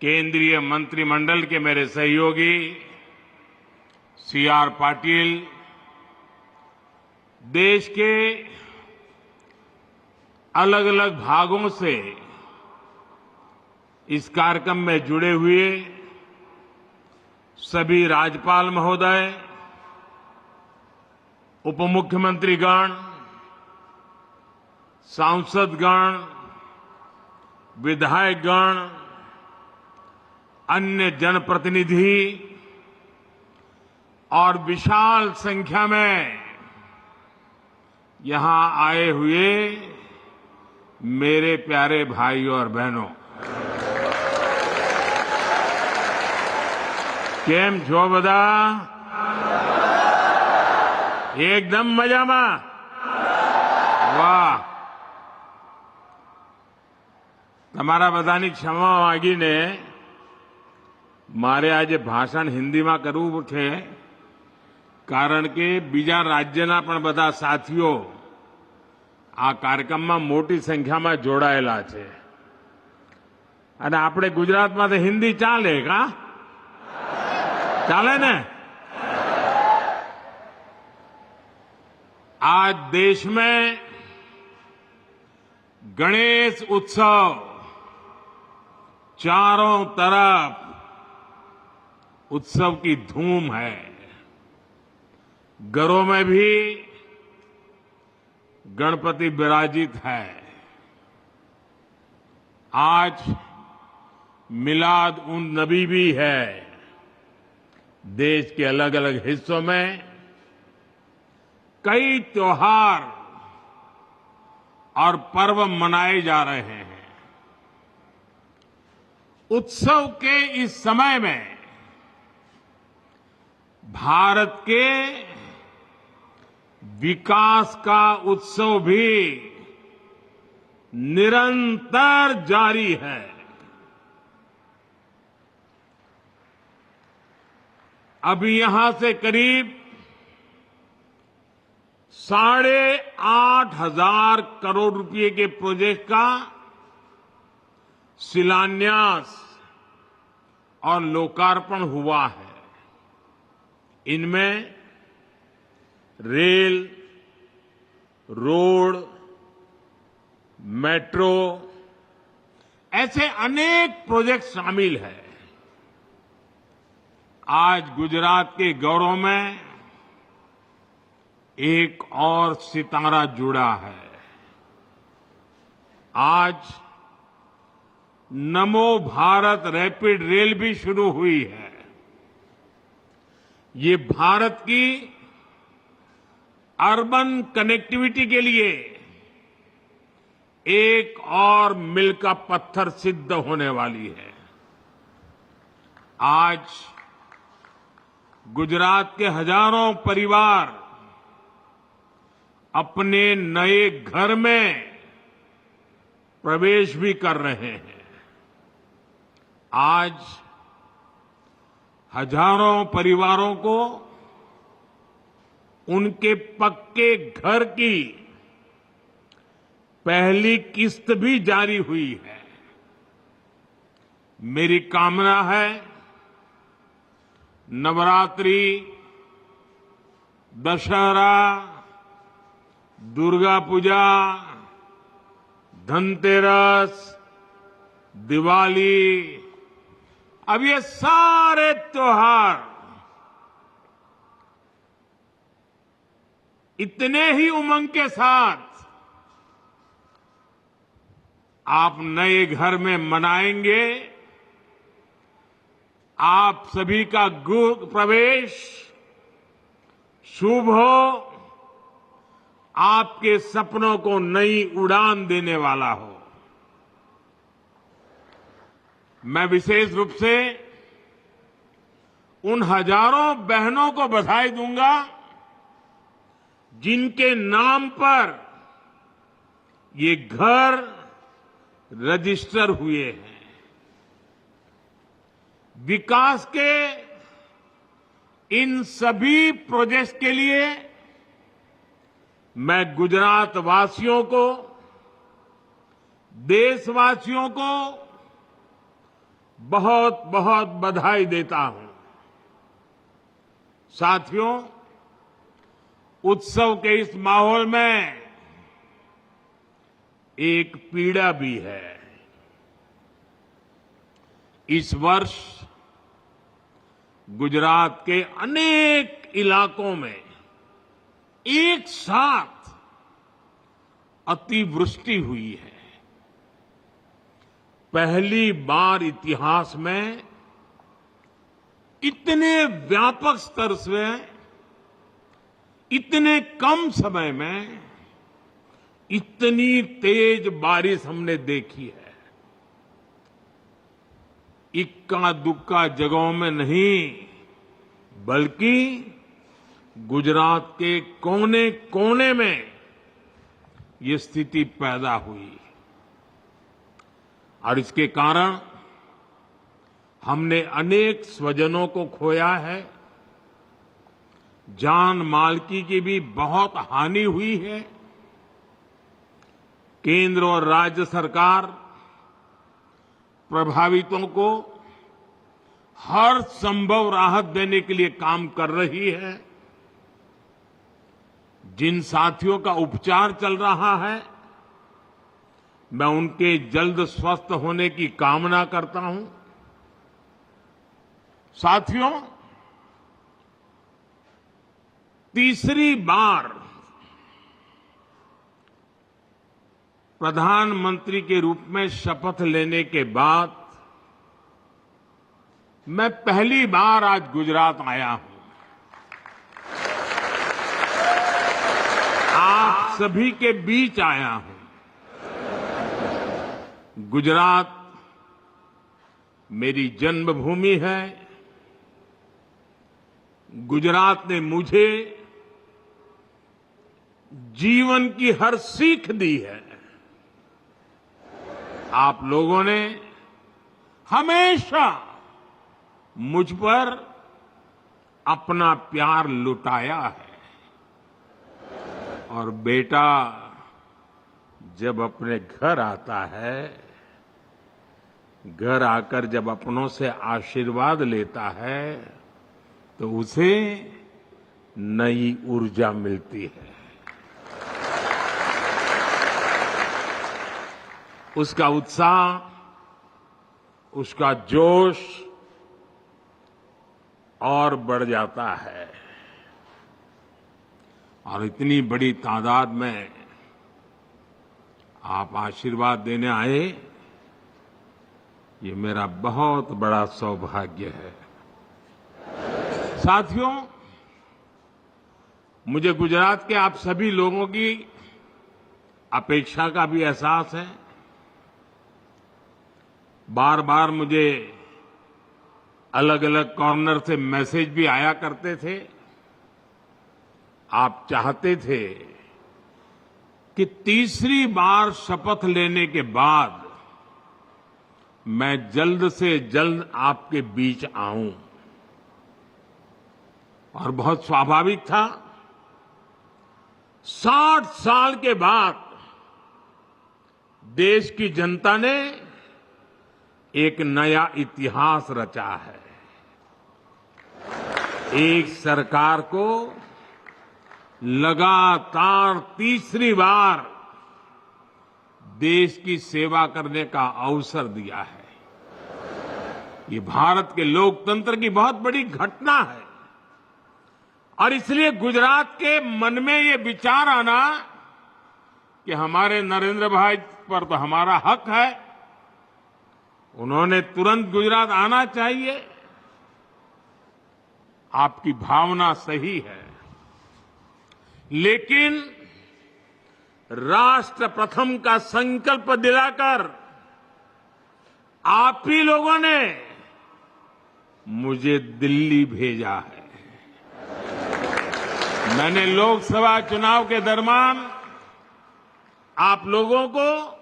केंद्रीय मंत्रिमंडल के मेरे सहयोगी सीआर पाटिल, देश के अलग अलग भागों से इस कार्यक्रम में जुड़े हुए सभी राज्यपाल महोदय, उपमुख्यमंत्रीगण, सांसदगण, विधायकगण, अन्य जनप्रतिनिधि और विशाल संख्या में यहां आए हुए मेरे प्यारे भाइयों और बहनों, केम छो बधा? एकदम मजाમાં? વાહ! તમારા બધાની ક્ષમા માંગીને મારે આજે ભાષણ હિન્દીમાં કરવું છે, કારણ કે બીજા રાજ્યના પણ બધા સાથીઓ આ કાર્યક્રમમાં મોટી સંખ્યામાં જોડાયેલા છે અને આપણે ગુજરાતમાં તો હિન્દી ચાલે કા? ચાલે ને? आज देश में गणेश उत्सव चारों तरफ उत्सव की धूम है। घरों में भी गणपति विराजित है। आज मिलाद उन नबी भी है। देश के अलग अलग हिस्सों में कई त्योहार और पर्व मनाए जा रहे हैं। उत्सव के इस समय में भारत के विकास का उत्सव भी निरंतर जारी है। अभी यहां से करीब 8,500 करोड़ रुपए के प्रोजेक्ट का शिलान्यास और लोकार्पण हुआ है। इनमें रेल, रोड, मेट्रो ऐसे अनेक प्रोजेक्ट शामिल हैं। आज गुजरात के गौरव में एक और सितारा जुड़ा है। आज नमो भारत रैपिड रेल भी शुरू हुई है। ये भारत की अर्बन कनेक्टिविटी के लिए एक और मील का पत्थर सिद्ध होने वाली है। आज गुजरात के हजारों परिवार अपने नए घर में प्रवेश भी कर रहे हैं। आज हजारों परिवारों को उनके पक्के घर की पहली किस्त भी जारी हुई है। मेरी कामना है नवरात्रि, दशहरा, दुर्गा पूजा, धनतेरस, दिवाली, अब ये सारे त्योहार इतने ही उमंग के साथ आप नए घर में मनाएंगे। आप सभी का गृह प्रवेश शुभ हो, आपके सपनों को नई उड़ान देने वाला हो। मैं विशेष रूप से उन हजारों बहनों को बधाई दूंगा जिनके नाम पर ये घर रजिस्टर हुए हैं। विकास के इन सभी प्रोजेक्ट्स के लिए मैं गुजरात वासियों को, देशवासियों को बहुत बहुत बधाई देता हूं। साथियों, उत्सव के इस माहौल में एक पीड़ा भी है। इस वर्ष गुजरात के अनेक इलाकों में एक साथ अतिवृष्टि हुई है। पहली बार इतिहास में इतने व्यापक स्तर से इतने कम समय में इतनी तेज बारिश हमने देखी है। इक्का दुक्का जगहों में नहीं, बल्कि गुजरात के कोने कोने में ये स्थिति पैदा हुई और इसके कारण हमने अनेक स्वजनों को खोया है। जान माल की भी बहुत हानि हुई है। केंद्र और राज्य सरकार प्रभावितों को हर संभव राहत देने के लिए काम कर रही है। जिन साथियों का उपचार चल रहा है, मैं उनके जल्द स्वस्थ होने की कामना करता हूं। साथियों, तीसरी बार प्रधानमंत्री के रूप में शपथ लेने के बाद मैं पहली बार आज गुजरात आया हूं। आप सभी के बीच आया हूं। गुजरात मेरी जन्मभूमि है। गुजरात ने मुझे जीवन की हर सीख दी है। आप लोगों ने हमेशा मुझ पर अपना प्यार लुटाया है। और बेटा जब अपने घर आता है, घर आकर जब अपनों से आशीर्वाद लेता है, तो उसे नई ऊर्जा मिलती है। उसका उत्साह, उसका जोश और बढ़ जाता है। और इतनी बड़ी तादाद में आप आशीर्वाद देने आए, ये मेरा बहुत बड़ा सौभाग्य है। साथियों, मुझे गुजरात के आप सभी लोगों की अपेक्षा का भी एहसास है। बार बार मुझे अलग अलग कॉर्नर से मैसेज भी आया करते थे। आप चाहते थे कि तीसरी बार शपथ लेने के बाद मैं जल्द से जल्द आपके बीच आऊं। और बहुत स्वाभाविक था। 60 साल के बाद देश की जनता ने एक नया इतिहास रचा है। एक सरकार को लगातार तीसरी बार देश की सेवा करने का अवसर दिया है। ये भारत के लोकतंत्र की बहुत बड़ी घटना है। और इसलिए गुजरात के मन में ये विचार आना कि हमारे नरेंद्र भाई पर तो हमारा हक है, उन्होंने तुरंत गुजरात आना चाहिए, आपकी भावना सही है। लेकिन राष्ट्र प्रथम का संकल्प दिलाकर आप ही लोगों ने मुझे दिल्ली भेजा है। मैंने लोकसभा चुनाव के दरमियान आप लोगों को,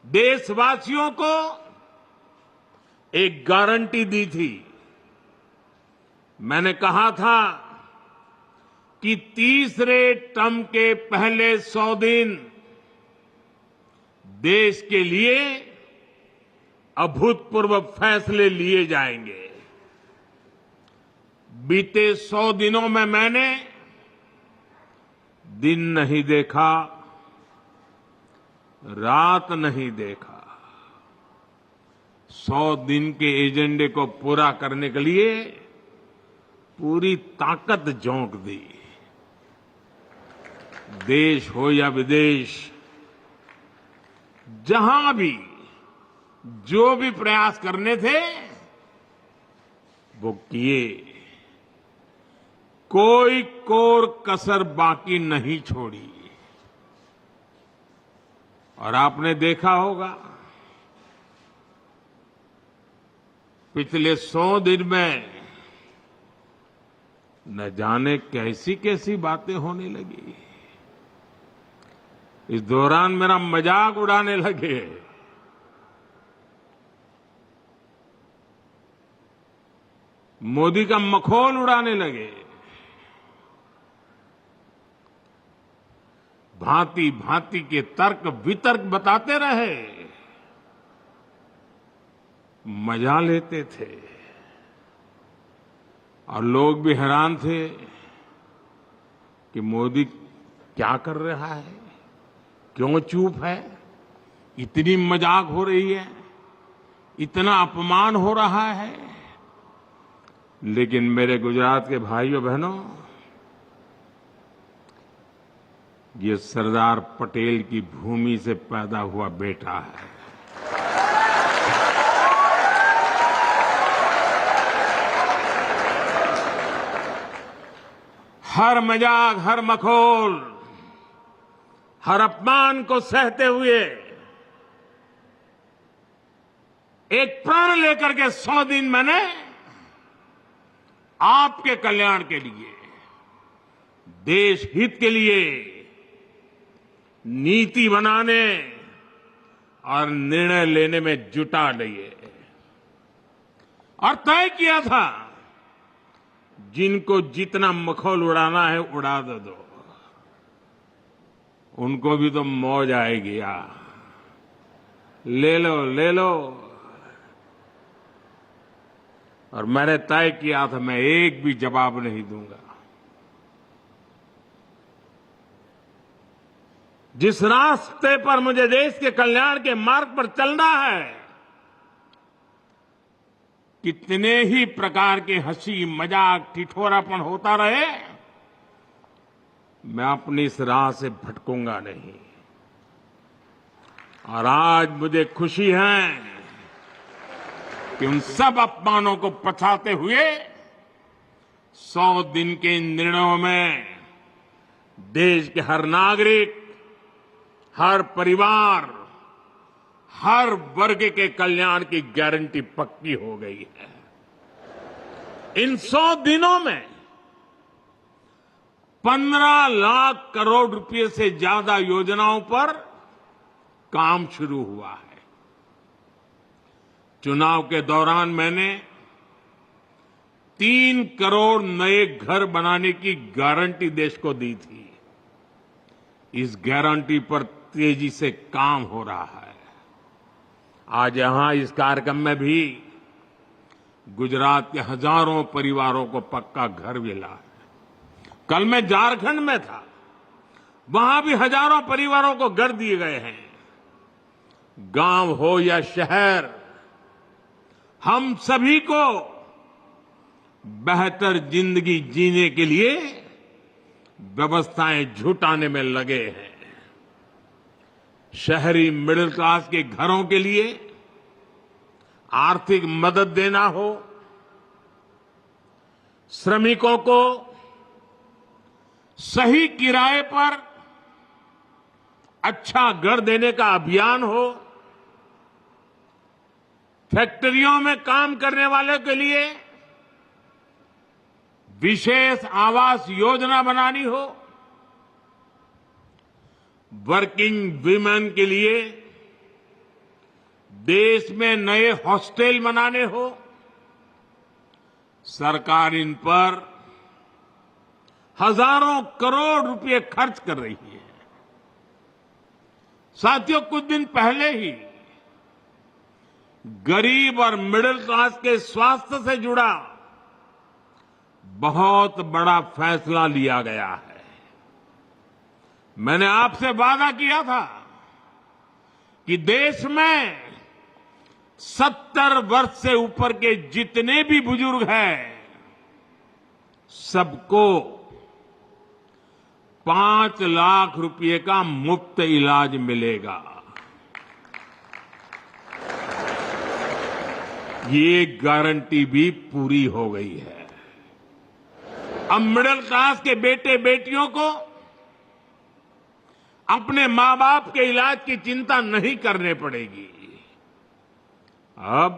देशवासियों को एक गारंटी दी थी। मैंने कहा था कि तीसरे टर्म के पहले 100 दिन देश के लिए अभूतपूर्व फैसले लिए जाएंगे। बीते 100 दिनों में मैंने दिन नहीं देखा, रात नहीं देखा। 100 दिन के एजेंडे को पूरा करने के लिए पूरी ताकत झोंक दी। देश हो या विदेश, जहां भी जो भी प्रयास करने थे वो किए। कोई कोर कसर बाकी नहीं छोड़ी। और आपने देखा होगा पिछले 100 दिन में न जाने कैसी कैसी बातें होने लगी। इस दौरान मेरा मजाक उड़ाने लगे। मोदी का मखौल उड़ाने लगे। भांति भांति के तर्क वितर्क बताते रहे, मजा लेते थे। और लोग भी हैरान थे कि मोदी क्या कर रहा है, क्यों चुप है, इतनी मजाक हो रही है, इतना अपमान हो रहा है। लेकिन मेरे गुजरात के भाइयों बहनों, ये सरदार पटेल की भूमि से पैदा हुआ बेटा है। हर मजाक, हर मखौल, हर अपमान को सहते हुए एक प्रण लेकर के 100 दिन मैंने आपके कल्याण के लिए, देश हित के लिए नीति बनाने और निर्णय लेने में जुटा लिए। और तय किया था जिनको जितना मखौल उड़ाना है उड़ा दो, उनको भी तो मौज आएगी यार। ले लो ले लो। और मैंने तय किया था मैं एक भी जवाब नहीं दूंगा। जिस रास्ते पर मुझे देश के कल्याण के मार्ग पर चलना है, कितने ही प्रकार के हंसी मजाक ठिठोरापन होता रहे, मैं अपनी इस राह से भटकूंगा नहीं। और आज मुझे खुशी है कि उन सब अपमानों को पछाते हुए 100 दिन के इन निर्णयों में देश के हर नागरिक, हर परिवार, हर वर्ग के कल्याण की गारंटी पक्की हो गई है। इन 100 दिनों में 15 लाख करोड़ रुपए से ज्यादा योजनाओं पर काम शुरू हुआ है। चुनाव के दौरान मैंने 3 करोड़ नए घर बनाने की गारंटी देश को दी थी। इस गारंटी पर तेजी से काम हो रहा है। आज यहां इस कार्यक्रम में भी गुजरात के हजारों परिवारों को पक्का घर मिला है। कल मैं झारखंड में था, वहां भी हजारों परिवारों को घर दिए गए हैं। गांव हो या शहर, हम सभी को बेहतर जिंदगी जीने के लिए व्यवस्थाएं जुटाने में लगे हैं। शहरी मिडिल क्लास के घरों के लिए आर्थिक मदद देना हो, श्रमिकों को सही किराए पर अच्छा घर देने का अभियान हो, फैक्ट्रियों में काम करने वालों के लिए विशेष आवास योजना बनानी हो, वर्किंग विमेन के लिए देश में नए हॉस्टल बनाने हो, सरकार इन पर हजारों करोड़ रुपए खर्च कर रही है। साथियों, कुछ दिन पहले ही गरीब और मिडिल क्लास के स्वास्थ्य से जुड़ा बहुत बड़ा फैसला लिया गया है। मैंने आपसे वादा किया था कि देश में 70 वर्ष से ऊपर के जितने भी बुजुर्ग हैं, सबको 5 लाख रुपए का मुफ्त इलाज मिलेगा। ये गारंटी भी पूरी हो गई है। अब मिडिल क्लास के बेटे बेटियों को अपने मां बाप के इलाज की चिंता नहीं करने पड़ेगी। अब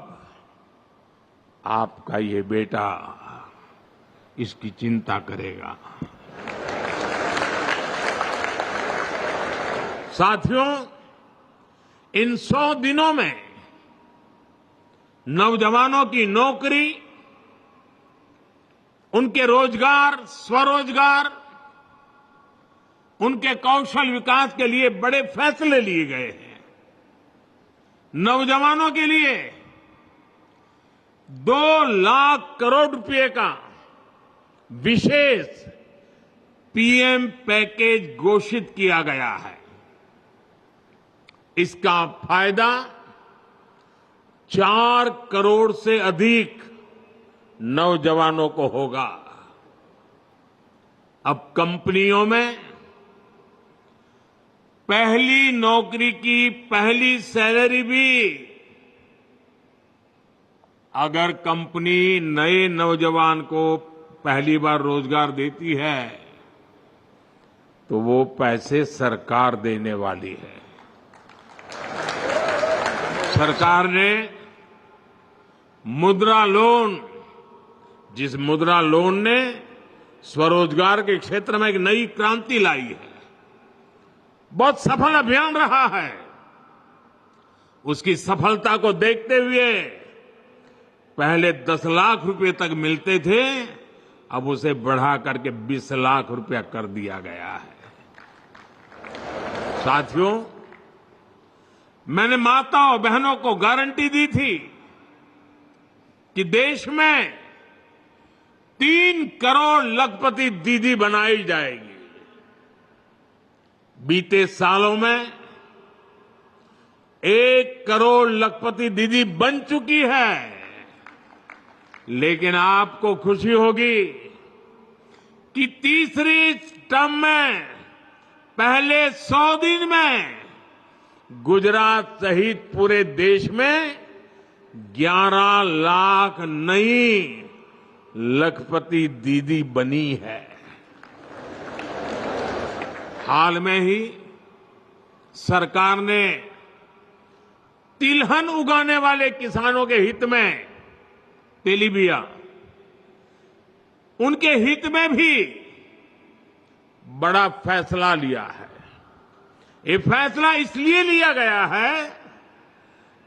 आपका ये बेटा इसकी चिंता करेगा। साथियों, इन 100 दिनों में नौजवानों की नौकरी, उनके रोजगार, स्वरोजगार, उनके कौशल विकास के लिए बड़े फैसले लिए गए हैं। नौजवानों के लिए 2 लाख करोड़ रुपए का विशेष पीएम पैकेज घोषित किया गया है। इसका फायदा 4 करोड़ से अधिक नौजवानों को होगा। अब कंपनियों में पहली नौकरी की पहली सैलरी भी अगर कंपनी नए नौजवान को पहली बार रोजगार देती है तो वो पैसे सरकार देने वाली है। सरकार ने मुद्रा लोन, जिस मुद्रा लोन ने स्वरोजगार के क्षेत्र में एक नई क्रांति लाई है, बहुत सफल अभियान रहा है। उसकी सफलता को देखते हुए पहले 10 लाख रुपए तक मिलते थे, अब उसे बढ़ा करके 20 लाख रुपया कर दिया गया है। साथियों, मैंने माताओं बहनों को गारंटी दी थी कि देश में 3 करोड़ लखपति दीदी बनाई जाएगी। बीते सालों में 1 करोड़ लखपति दीदी बन चुकी है। लेकिन आपको खुशी होगी कि तीसरी टर्म में पहले 100 दिन में गुजरात सहित पूरे देश में 11 लाख नई लखपति दीदी बनी है। हाल में ही सरकार ने तिलहन उगाने वाले किसानों के हित में, तेलीबिया, उनके हित में भी बड़ा फैसला लिया है। ये फैसला इसलिए लिया गया है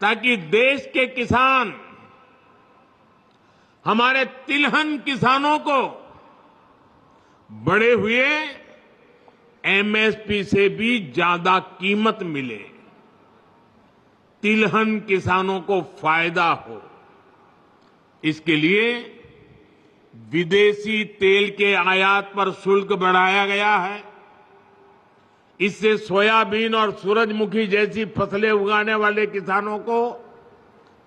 ताकि देश के किसान, हमारे तिलहन किसानों को बढ़े हुए एमएसपी से भी ज्यादा कीमत मिले, तिलहन किसानों को फायदा हो। इसके लिए विदेशी तेल के आयात पर शुल्क बढ़ाया गया है। इससे सोयाबीन और सूरजमुखी जैसी फसलें उगाने वाले किसानों को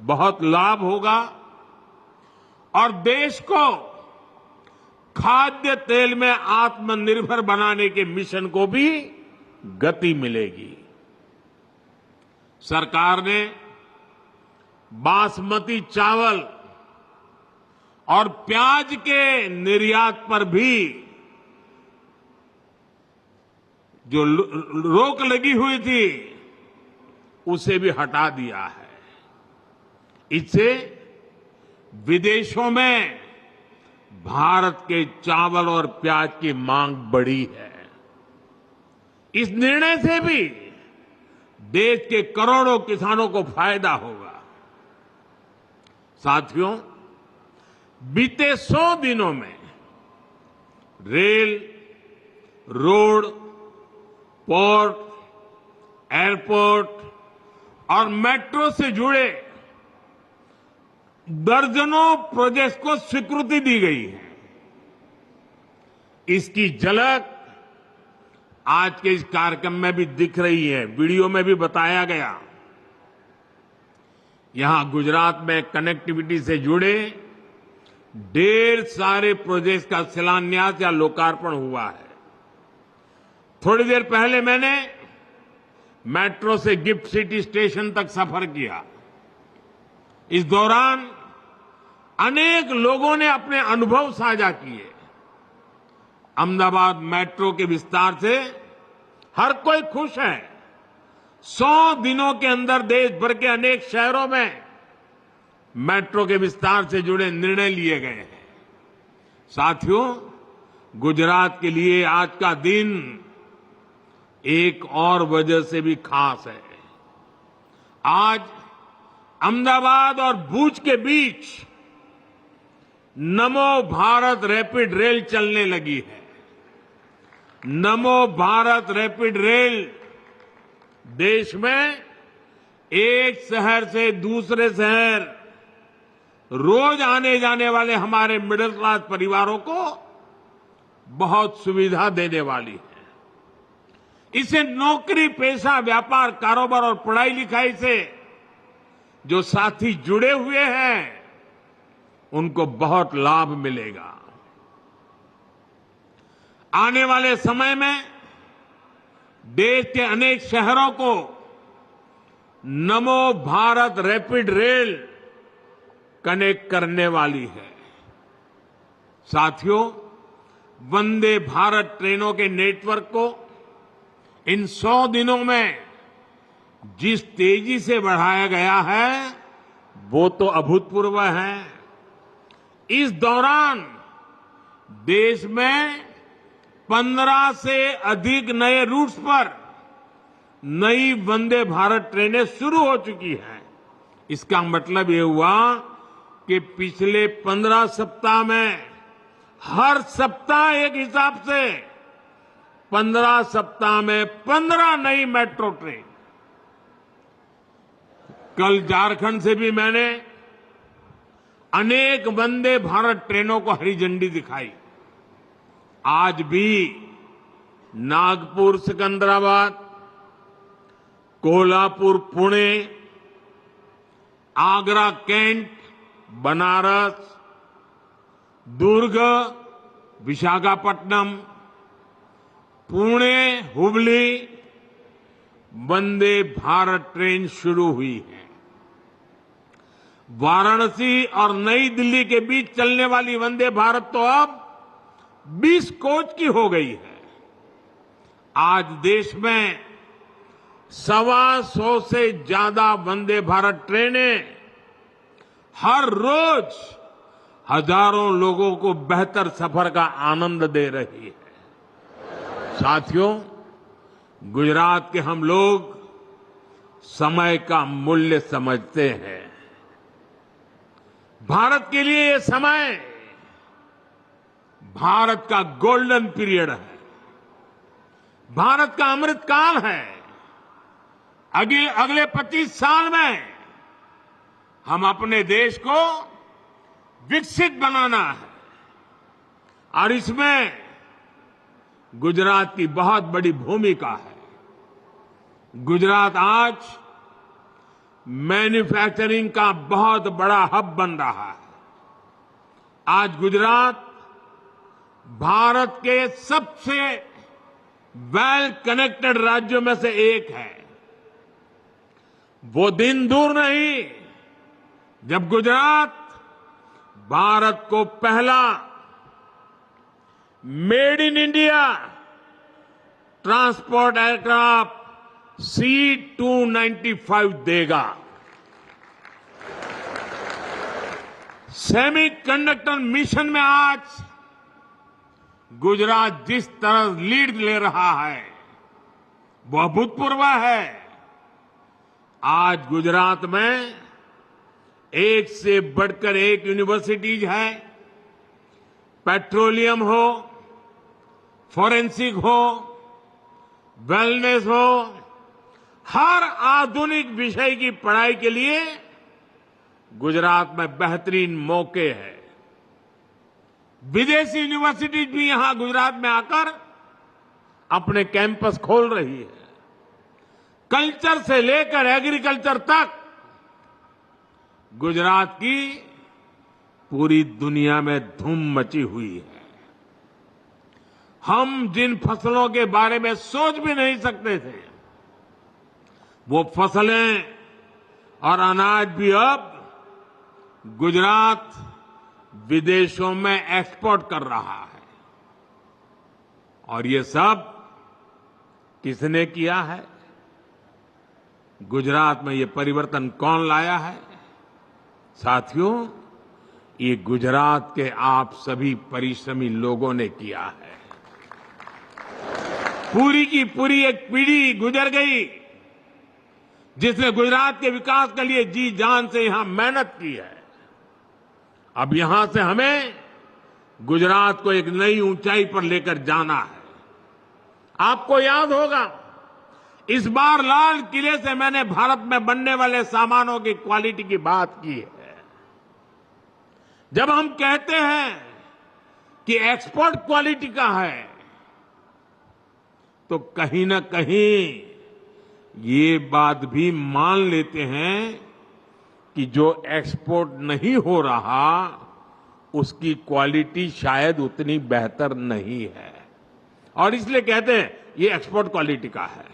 बहुत लाभ होगा और देश को खाद्य तेल में आत्मनिर्भर बनाने के मिशन को भी गति मिलेगी। सरकार ने बासमती चावल और प्याज के निर्यात पर भी जो रोक लगी हुई थी उसे भी हटा दिया है। इससे विदेशों में भारत के चावल और प्याज की मांग बढ़ी है। इस निर्णय से भी देश के करोड़ों किसानों को फायदा होगा। साथियों, बीते 100 दिनों में रेल, रोड, पोर्ट, एयरपोर्ट और मेट्रो से जुड़े दर्जनों प्रोजेक्ट्स को स्वीकृति दी गई है। इसकी झलक आज के इस कार्यक्रम में भी दिख रही है, वीडियो में भी बताया गया। यहां गुजरात में कनेक्टिविटी से जुड़े ढेर सारे प्रोजेक्ट्स का शिलान्यास या लोकार्पण हुआ है। थोड़ी देर पहले मैंने मेट्रो से गिफ्ट सिटी स्टेशन तक सफर किया। इस दौरान अनेक लोगों ने अपने अनुभव साझा किए। अहमदाबाद मेट्रो के विस्तार से हर कोई खुश है। 100 दिनों के अंदर देश भर के अनेक शहरों में मेट्रो के विस्तार से जुड़े निर्णय लिए गए हैं। साथियों, गुजरात के लिए आज का दिन एक और वजह से भी खास है। आज अहमदाबाद और भुज के बीच नमो भारत रैपिड रेल चलने लगी है। नमो भारत रैपिड रेल देश में एक शहर से दूसरे शहर रोज आने जाने वाले हमारे मिडिल क्लास परिवारों को बहुत सुविधा देने वाली है। इसे नौकरी, पेशा, व्यापार, कारोबार और पढ़ाई लिखाई से जो साथी जुड़े हुए हैं उनको बहुत लाभ मिलेगा। आने वाले समय में देश के अनेक शहरों को नमो भारत रैपिड रेल कनेक्ट करने वाली है। साथियों, वंदे भारत ट्रेनों के नेटवर्क को इन 100 दिनों में जिस तेजी से बढ़ाया गया है वो तो अभूतपूर्व है। इस दौरान देश में 15 से अधिक नए रूट्स पर नई वंदे भारत ट्रेनें शुरू हो चुकी हैं। इसका मतलब ये हुआ कि पिछले 15 सप्ताह में हर सप्ताह एक हिसाब से 15 सप्ताह में 15 नई मेट्रो ट्रेन। कल झारखंड से भी मैंने अनेक वंदे भारत ट्रेनों को हरी झंडी दिखाई। आज भी नागपुर सिकंदराबाद, कोल्हापुर पुणे, आगरा कैंट, बनारस, दुर्ग विशाखापट्टनम, पुणे हुबली वंदे भारत ट्रेन शुरू हुई है। वाराणसी और नई दिल्ली के बीच चलने वाली वंदे भारत तो अब 20 कोच की हो गई है। आज देश में 125 से ज्यादा वंदे भारत ट्रेनें हर रोज हजारों लोगों को बेहतर सफर का आनंद दे रही है। साथियों, गुजरात के हम लोग समय का मूल्य समझते हैं। भारत के लिए ये समय भारत का गोल्डन पीरियड है, भारत का अमृत काल है। अगले 25 साल में हम अपने देश को विकसित बनाना है और इसमें गुजरात की बहुत बड़ी भूमिका है। गुजरात आज मैन्युफैक्चरिंग का बहुत बड़ा हब बन रहा है। आज गुजरात भारत के सबसे वेल कनेक्टेड राज्यों में से एक है। वो दिन दूर नहीं जब गुजरात भारत को पहला made in India transport aircraft C-295 देगा। सेमीकंडक्टर मिशन में आज गुजरात जिस तरह लीड ले रहा है वो अभूतपूर्व है। आज गुजरात में एक से बढ़कर एक यूनिवर्सिटीज है। पेट्रोलियम हो, फॉरेंसिक हो, वेलनेस हो, हर आधुनिक विषय की पढ़ाई के लिए गुजरात में बेहतरीन मौके हैं। विदेशी यूनिवर्सिटीज भी यहां गुजरात में आकर अपने कैंपस खोल रही है। कल्चर से लेकर एग्रीकल्चर तक गुजरात की पूरी दुनिया में धूम मची हुई है। हम जिन फसलों के बारे में सोच भी नहीं सकते थे, वो फसलें और अनाज भी अब गुजरात विदेशों में एक्सपोर्ट कर रहा है। और ये सब किसने किया है? गुजरात में ये परिवर्तन कौन लाया है? साथियों, ये गुजरात के आप सभी परिश्रमी लोगों ने किया है। पूरी की पूरी एक पीढ़ी गुजर गई जिसने गुजरात के विकास के लिए जी जान से यहां मेहनत की है। अब यहां से हमें गुजरात को एक नई ऊंचाई पर लेकर जाना है। आपको याद होगा, इस बार लाल किले से मैंने भारत में बनने वाले सामानों की क्वालिटी की बात की है। जब हम कहते हैं कि एक्सपोर्ट क्वालिटी का है, तो कहीं ना कहीं ये बात भी मान लेते हैं कि जो एक्सपोर्ट नहीं हो रहा उसकी क्वालिटी शायद उतनी बेहतर नहीं है, और इसलिए कहते हैं ये एक्सपोर्ट क्वालिटी का है।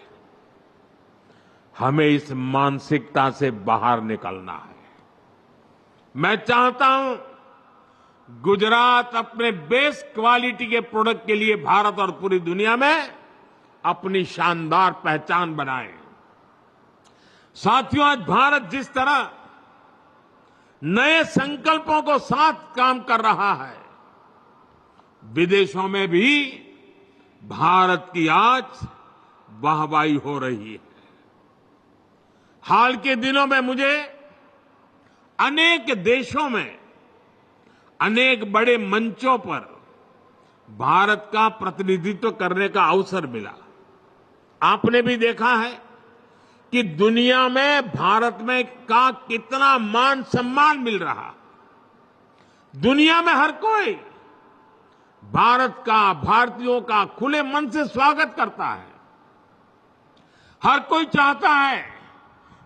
हमें इस मानसिकता से बाहर निकलना है। मैं चाहता हूं गुजरात अपने बेस्ट क्वालिटी के प्रोडक्ट के लिए भारत और पूरी दुनिया में अपनी शानदार पहचान बनाए। साथियों, आज भारत जिस तरह नए संकल्पों को साथ काम कर रहा है, विदेशों में भी भारत की आज वाहवाही हो रही है। हाल के दिनों में मुझे अनेक देशों में अनेक बड़े मंचों पर भारत का प्रतिनिधित्व करने का अवसर मिला। आपने भी देखा है कि दुनिया में भारत में का कितना मान सम्मान मिल रहा। दुनिया में हर कोई भारत का, भारतीयों का खुले मन से स्वागत करता है। हर कोई चाहता है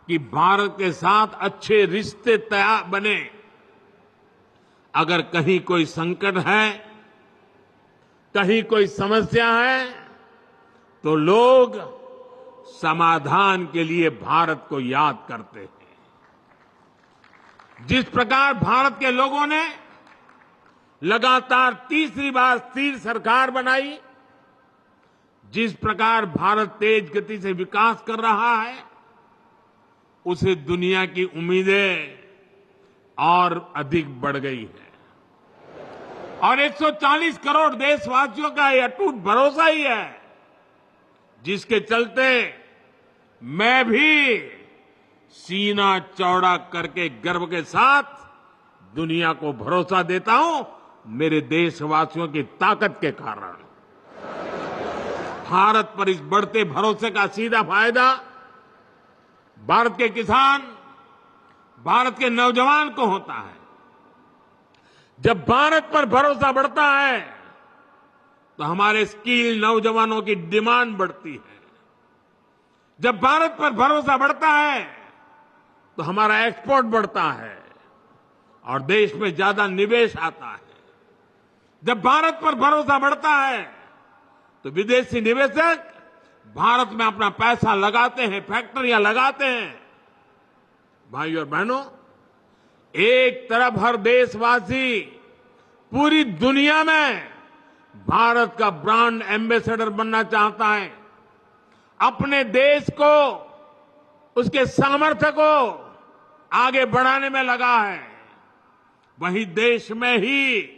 कि भारत के साथ अच्छे रिश्ते तैयार बने। अगर कहीं कोई संकट है, कहीं कोई समस्या है, तो लोग समाधान के लिए भारत को याद करते हैं। जिस प्रकार भारत के लोगों ने लगातार तीसरी बार स्थिर सरकार बनाई, जिस प्रकार भारत तेज गति से विकास कर रहा है, उसे दुनिया की उम्मीदें और अधिक बढ़ गई है। और 140 करोड़ देशवासियों का यह अटूट भरोसा ही है जिसके चलते मैं भी सीना चौड़ा करके गर्व के साथ दुनिया को भरोसा देता हूं, मेरे देशवासियों की ताकत के कारण। भारत पर इस बढ़ते भरोसे का सीधा फायदा भारत के किसान, भारत के नौजवान को होता है। जब भारत पर भरोसा बढ़ता है तो हमारे स्किल नौजवानों की डिमांड बढ़ती है। जब भारत पर भरोसा बढ़ता है तो हमारा एक्सपोर्ट बढ़ता है और देश में ज्यादा निवेश आता है। जब भारत पर भरोसा बढ़ता है तो विदेशी निवेशक भारत में अपना पैसा लगाते हैं, फैक्ट्रियां लगाते हैं। भाइयों और बहनों, एक तरफ हर देशवासी पूरी दुनिया में भारत का ब्रांड एम्बेसडर बनना चाहता है, अपने देश को, उसके सामर्थ्य को आगे बढ़ाने में लगा है। वहीं देश में ही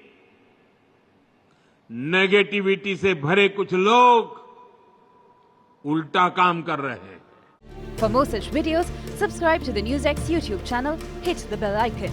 नेगेटिविटी से भरे कुछ लोग उल्टा काम कर रहे हैं। For more such videos, subscribe to the NewsX YouTube channel, hit the bell icon.